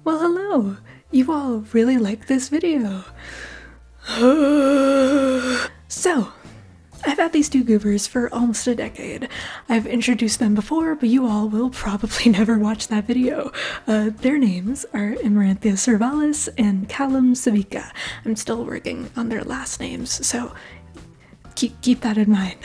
Well, hello! You all really like this video. So, I've had these two goobers for almost a decade. I've introduced them before, but you all will probably never watch that video. Their names are Amaranthia Cervalis and Callum Savica. I'm still working on their last names, so keep that in mind.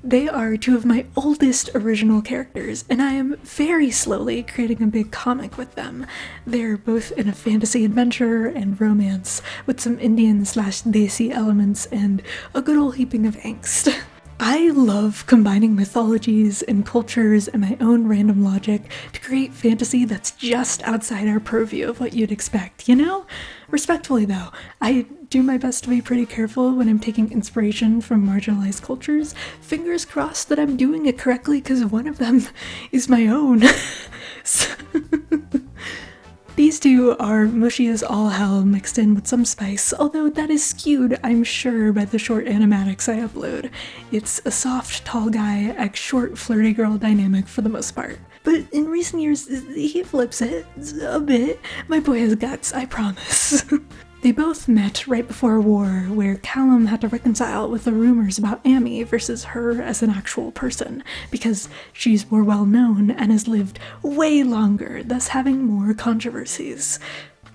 They are two of my oldest original characters, and I am very slowly creating a big comic with them. They're both in a fantasy adventure and romance, with some Indian/Desi elements and a good old heaping of angst. I love combining mythologies and cultures and my own random logic to create fantasy that's just outside our purview of what you'd expect, you know? Respectfully though, I do my best to be pretty careful when I'm taking inspiration from marginalized cultures. Fingers crossed that I'm doing it correctly because one of them is my own. These two are mushy as all hell mixed in with some spice, although that is skewed, I'm sure, by the short animatics I upload. It's a soft, tall guy, short, flirty girl dynamic for the most part. But in recent years, he flips it a bit. My boy has guts, I promise. They both met right before a war where Callum had to reconcile with the rumors about Ame versus her as an actual person, because she's more well known and has lived way longer, thus having more controversies.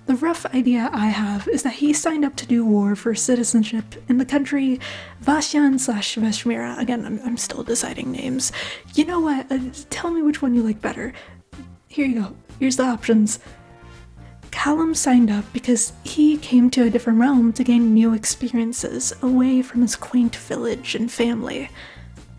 The rough idea I have is that he signed up to do war for citizenship in the country Vasyan/Veshmira. Again, I'm still deciding names. You know what? Tell me which one you like better. Here you go. Here's the options. Callum signed up because he came to a different realm to gain new experiences away from his quaint village and family.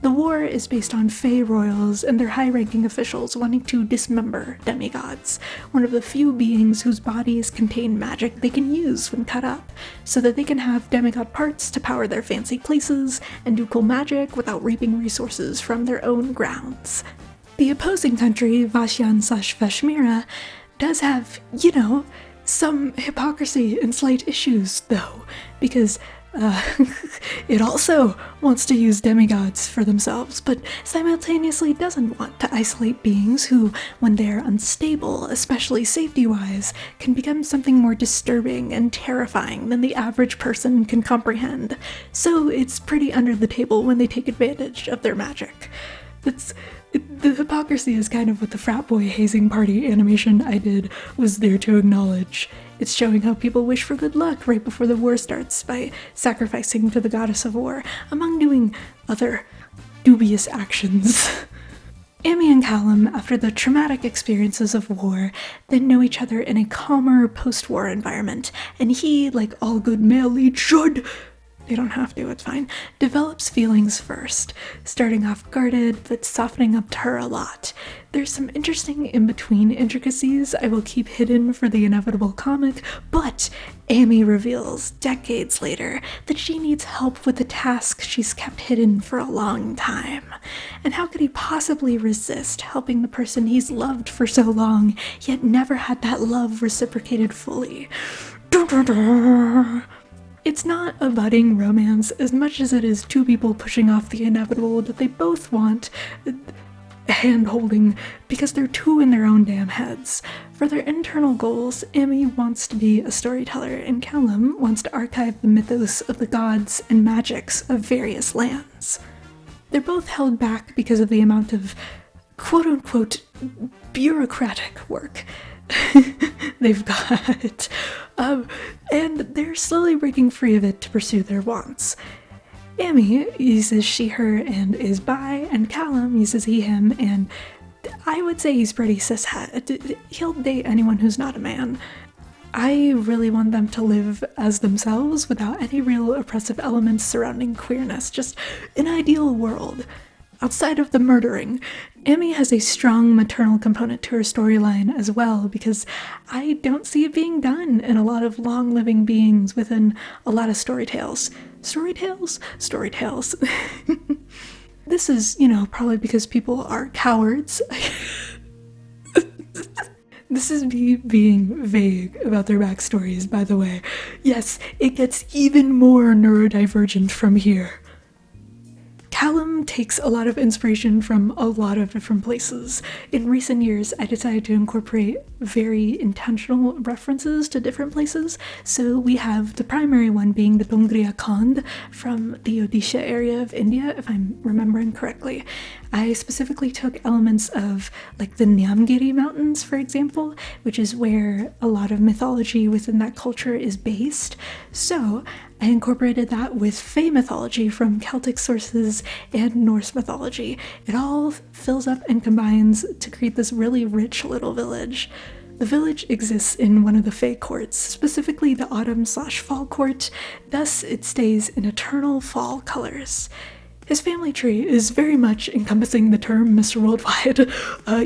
The war is based on Fey royals and their high-ranking officials wanting to dismember demigods, one of the few beings whose bodies contain magic they can use when cut up, so that they can have demigod parts to power their fancy places and do cool magic without reaping resources from their own grounds. The opposing country, Vasyan/Veshmira, does have, you know, some hypocrisy and slight issues, though, because it also wants to use demigods for themselves, but simultaneously doesn't want to isolate beings who, when they're unstable, especially safety-wise, can become something more disturbing and terrifying than the average person can comprehend. So it's pretty under the table when they take advantage of their magic. The hypocrisy is kind of what the frat boy hazing party animation I did was there to acknowledge. It's showing how people wish for good luck right before the war starts by sacrificing to the goddess of war, among doing other dubious actions. Ame and Callum, after the traumatic experiences of war, then know each other in a calmer post-war environment, and he, like all good male leads should, they don't have to, it's fine, develops feelings first, starting off guarded but softening up to her a lot. There's some interesting in-between intricacies I will keep hidden for the inevitable comic, but Ame reveals, decades later, that she needs help with a task she's kept hidden for a long time. And how could he possibly resist helping the person he's loved for so long, yet never had that love reciprocated fully? It's not a budding romance as much as it is two people pushing off the inevitable that they both want, hand-holding, because they're two in their own damn heads. For their internal goals, Ame wants to be a storyteller and Callum wants to archive the mythos of the gods and magics of various lands. They're both held back because of the amount of quote-unquote bureaucratic work they've got, and they're slowly breaking free of it to pursue their wants. Ame uses she, her, and is bi, and Callum uses he, him, and I would say he's pretty cishet. He'll date anyone who's not a man. I really want them to live as themselves without any real oppressive elements surrounding queerness, just an ideal world. Outside of the murdering, Ame has a strong maternal component to her storyline as well, because I don't see it being done in a lot of long-living beings within a lot of storytales. Storytales? Storytales. This is, you know, probably because people are cowards. This is me being vague about their backstories, by the way. Yes, it gets even more neurodivergent from here. Callum takes a lot of inspiration from a lot of different places. In recent years, I decided to incorporate very intentional references to different places. So we have the primary one being the Dongria Khand from the Odisha area of India, if I'm remembering correctly. I specifically took elements of like the Nyamgiri Mountains, for example, which is where a lot of mythology within that culture is based. So I incorporated that with Fae mythology from Celtic sources and Norse mythology. It all fills up and combines to create this really rich little village. The village exists in one of the Fae courts, specifically the autumn/fall court, thus it stays in eternal fall colors. His family tree is very much encompassing the term Mr. Worldwide.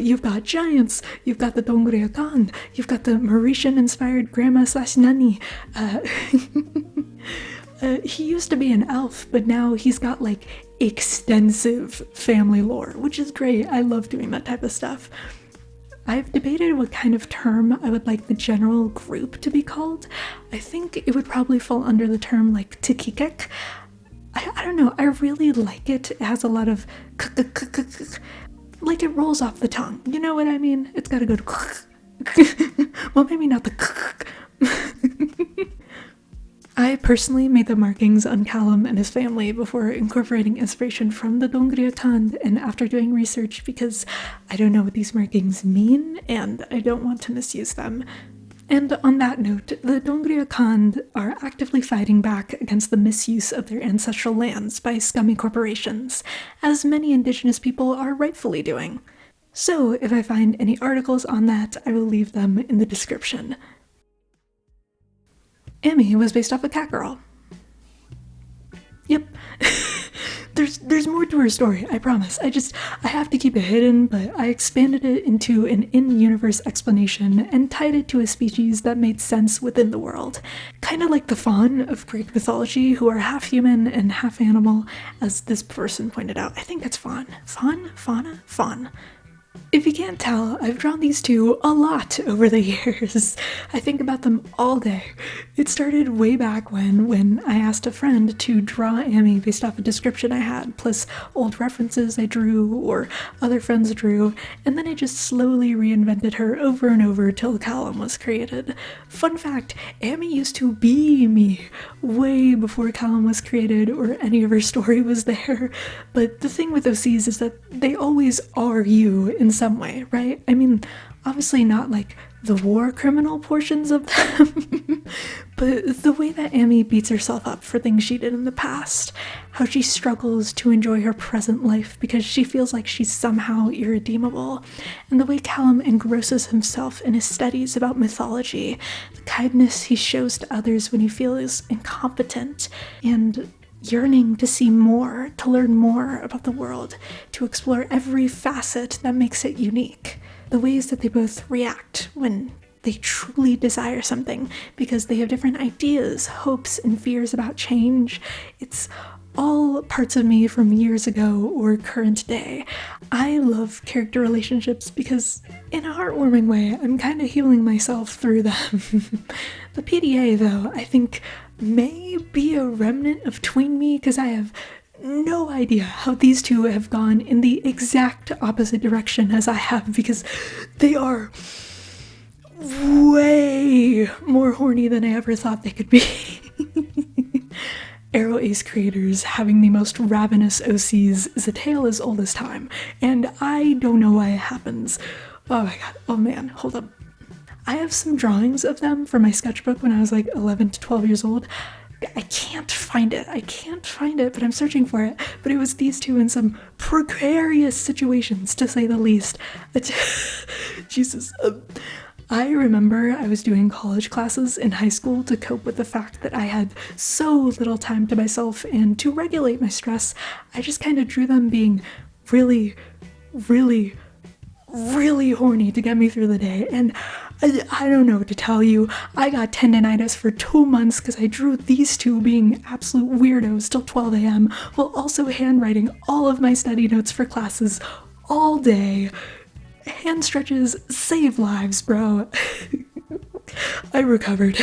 You've got giants, you've got the Dongria Khan, you've got the Mauritian-inspired grandma/nanny. He used to be an elf, but now he's got like extensive family lore, which is great. I love doing that type of stuff. I've debated what kind of term I would like the general group to be called. I think it would probably fall under the term like Tikikek. I don't know, I really like it. It has a lot of like it rolls off the tongue. You know what I mean? It's gotta go to well, maybe not the I personally made the markings on Callum and his family before incorporating inspiration from the Dongria Khand and after doing research because I don't know what these markings mean and I don't want to misuse them. And on that note, the Dongria Khand are actively fighting back against the misuse of their ancestral lands by scummy corporations, as many indigenous people are rightfully doing. So if I find any articles on that, I will leave them in the description. Ame was based off a cat girl. Yep. There's more to her story, I promise. I have to keep it hidden, but I expanded it into an in-universe explanation and tied it to a species that made sense within the world. Kind of like the faun of Greek mythology, who are half human and half animal, as this person pointed out. I think that's faun. Faun? Fauna? Faun. If you can't tell, I've drawn these two a lot over the years. I think about them all day. It started way back when I asked a friend to draw Ame based off a description I had, plus old references I drew or other friends drew, and then I just slowly reinvented her over and over till Callum was created. Fun fact, Ame used to be me way before Callum was created or any of her story was there, but the thing with OCs is that they always are you in some way, right? I mean, obviously not like the war criminal portions of them, but the way that Ame beats herself up for things she did in the past, how she struggles to enjoy her present life because she feels like she's somehow irredeemable, and the way Callum engrosses himself in his studies about mythology, the kindness he shows to others when he feels incompetent, and yearning to see more, to learn more about the world, to explore every facet that makes it unique. The ways that they both react when they truly desire something because they have different ideas, hopes, and fears about change. It's all parts of me from years ago or current day. I love character relationships because, in a heartwarming way, I'm kind of healing myself through them. The PDA, though, I think may be a remnant of tween me because I have no idea how these two have gone in the exact opposite direction as I have because they are way more horny than I ever thought they could be. Arrow Ace creators having the most ravenous OCs is a tale as old as time, and I don't know why it happens. Oh my god, oh man, hold up. I have some drawings of them from my sketchbook when I was like 11 to 12 years old. I can't find it, but I'm searching for it. But it was these two in some precarious situations, to say the least. Jesus. I remember I was doing college classes in high school to cope with the fact that I had so little time to myself, and to regulate my stress, I just kind of drew them being really, really, really horny to get me through the day, and I don't know what to tell you. I got tendinitis for 2 months because I drew these two being absolute weirdos till 12 a.m. while also handwriting all of my study notes for classes all day. Hand stretches save lives, bro. I recovered.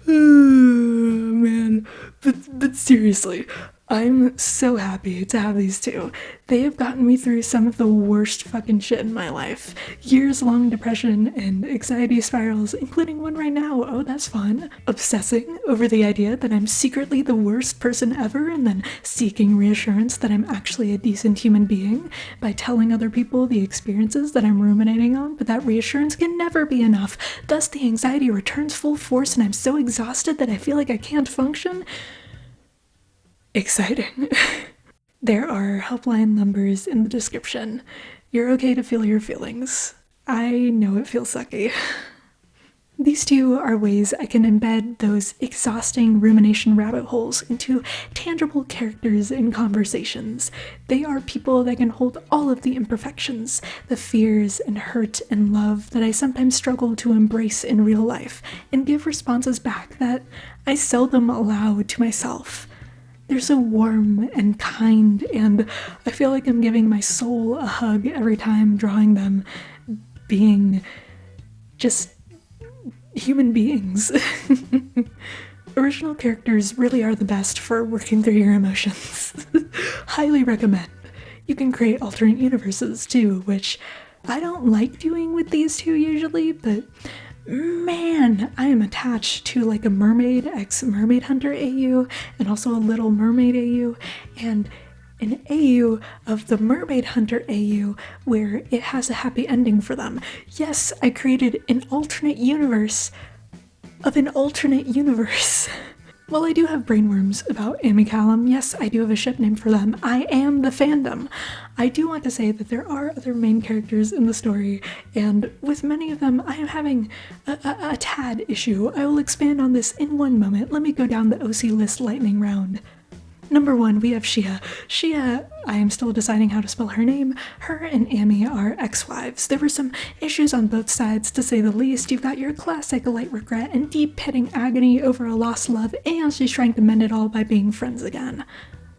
Man. But Seriously, I'm so happy to have these two. They have gotten me through some of the worst fucking shit in my life. Years-long depression and anxiety spirals, including one right now. Oh, that's fun. Obsessing over the idea that I'm secretly the worst person ever, and then seeking reassurance that I'm actually a decent human being by telling other people the experiences that I'm ruminating on, but that reassurance can never be enough. Thus, the anxiety returns full force, and I'm so exhausted that I feel like I can't function. Exciting. There are helpline numbers in the description. You're okay to feel your feelings. I know it feels sucky. These two are ways I can embed those exhausting rumination rabbit holes into tangible characters in conversations. They are people that can hold all of the imperfections, the fears and hurt and love that I sometimes struggle to embrace in real life, and give responses back that I seldom allow to myself. They're so warm and kind, and I feel like I'm giving my soul a hug every time drawing them, being just human beings. Original characters really are the best for working through your emotions. Highly recommend. You can create alternate universes too, which I don't like doing with these two usually, but man, I am attached to like a mermaid x mermaid hunter AU, and also a Little Mermaid AU, and an AU of the Mermaid Hunter AU where it has a happy ending for them. Yes, I created an alternate universe of an alternate universe. Well, I do have brainworms about Ame Callum. Yes, I do have a ship name for them. I am the fandom. I do want to say that there are other main characters in the story, and with many of them, I am having a tad issue. I will expand on this in one moment. Let me go down the OC list lightning round. Number 1, we have Shia. Shia, I am still deciding how to spell her name. Her and Ame are ex-wives. There were some issues on both sides, to say the least. You've got your classic light regret and deep-pitting agony over a lost love, and she's trying to mend it all by being friends again.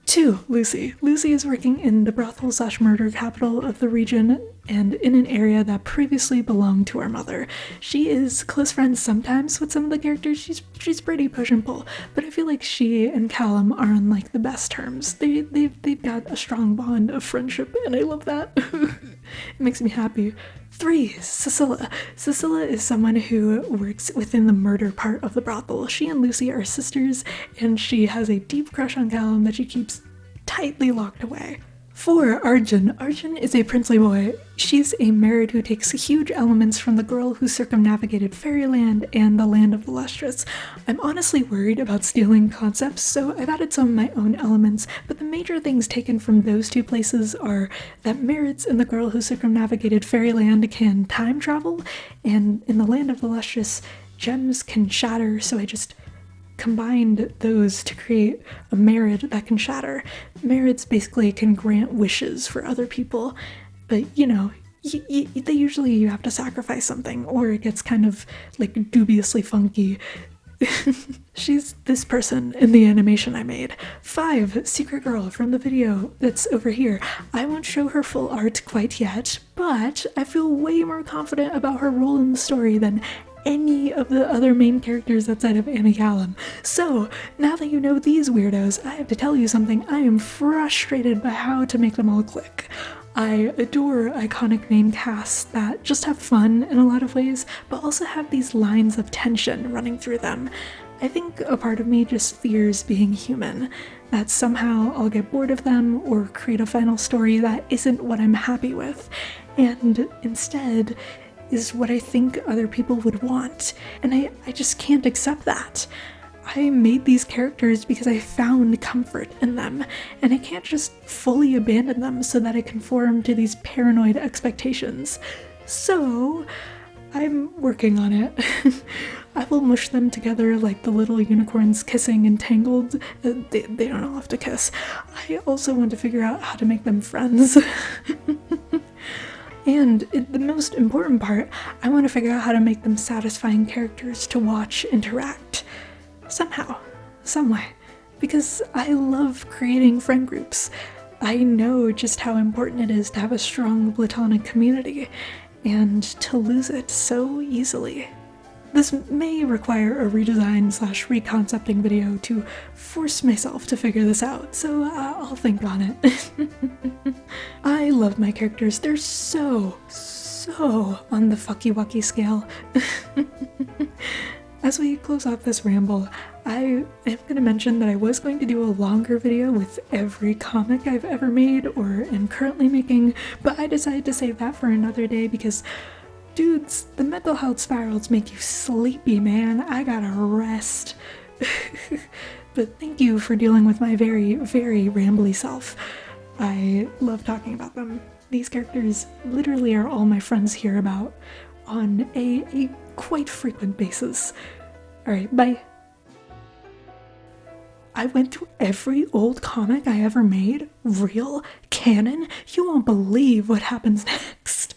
2, Lucy. Lucy is working in the brothel/murder capital of the region and in an area that previously belonged to her mother. She is close friends sometimes with some of the characters. She's pretty push and pull, but I feel like she and Callum are on like the best terms. They've got a strong bond of friendship, and I love that. It makes me happy. 3, Cecilia. Cecilia is someone who works within the murder part of the brothel. She and Lucy are sisters, and she has a deep crush on Callum that she keeps tightly locked away. 4, Arjun. Arjun is a princely boy. She's a merit who takes huge elements from the girl who circumnavigated Fairyland and the Land of the Lustrous. I'm honestly worried about stealing concepts, so I've added some of my own elements, but the major things taken from those two places are that merits and the girl who circumnavigated Fairyland can time travel, and in the Land of the Lustrous, gems can shatter, so I just combined those to create a merit that can shatter. Merits basically can grant wishes for other people, but you know, they usually you have to sacrifice something, or it gets kind of like dubiously funky. She's this person in the animation I made. 5, Secret Girl from the video that's over here. I won't show her full art quite yet, but I feel way more confident about her role in the story than any of the other main characters outside of Ame Callum. So, now that you know these weirdos, I have to tell you something. I am frustrated by how to make them all click. I adore iconic name casts that just have fun in a lot of ways, but also have these lines of tension running through them. I think a part of me just fears being human, that somehow I'll get bored of them or create a final story that isn't what I'm happy with, and instead is what I think other people would want, and I just can't accept that. I made these characters because I found comfort in them, and I can't just fully abandon them so that I conform to these paranoid expectations. So, I'm working on it. I will mush them together like the little unicorns kissing in Tangled. They don't all have to kiss. I also want to figure out how to make them friends. And the most important part, I want to figure out how to make them satisfying characters to watch interact. Somehow, some way. Because I love creating friend groups. I know just how important it is to have a strong platonic community, and to lose it so easily. This may require a redesign slash reconcepting video to force myself to figure this out, so I'll think on it. I love my characters. They're so on the fucky wucky scale. As we close off this ramble, I am going to mention that I was going to do a longer video with every comic I've ever made or am currently making, but I decided to save that for another day because, dudes, the mental health spirals make you sleepy, man. I gotta rest. But thank you for dealing with my very, very rambly self. I love talking about them. These characters literally are all my friends hear about on a quite frequent basis. Alright, bye. I went through every old comic I ever made, real, canon. You won't believe what happens next.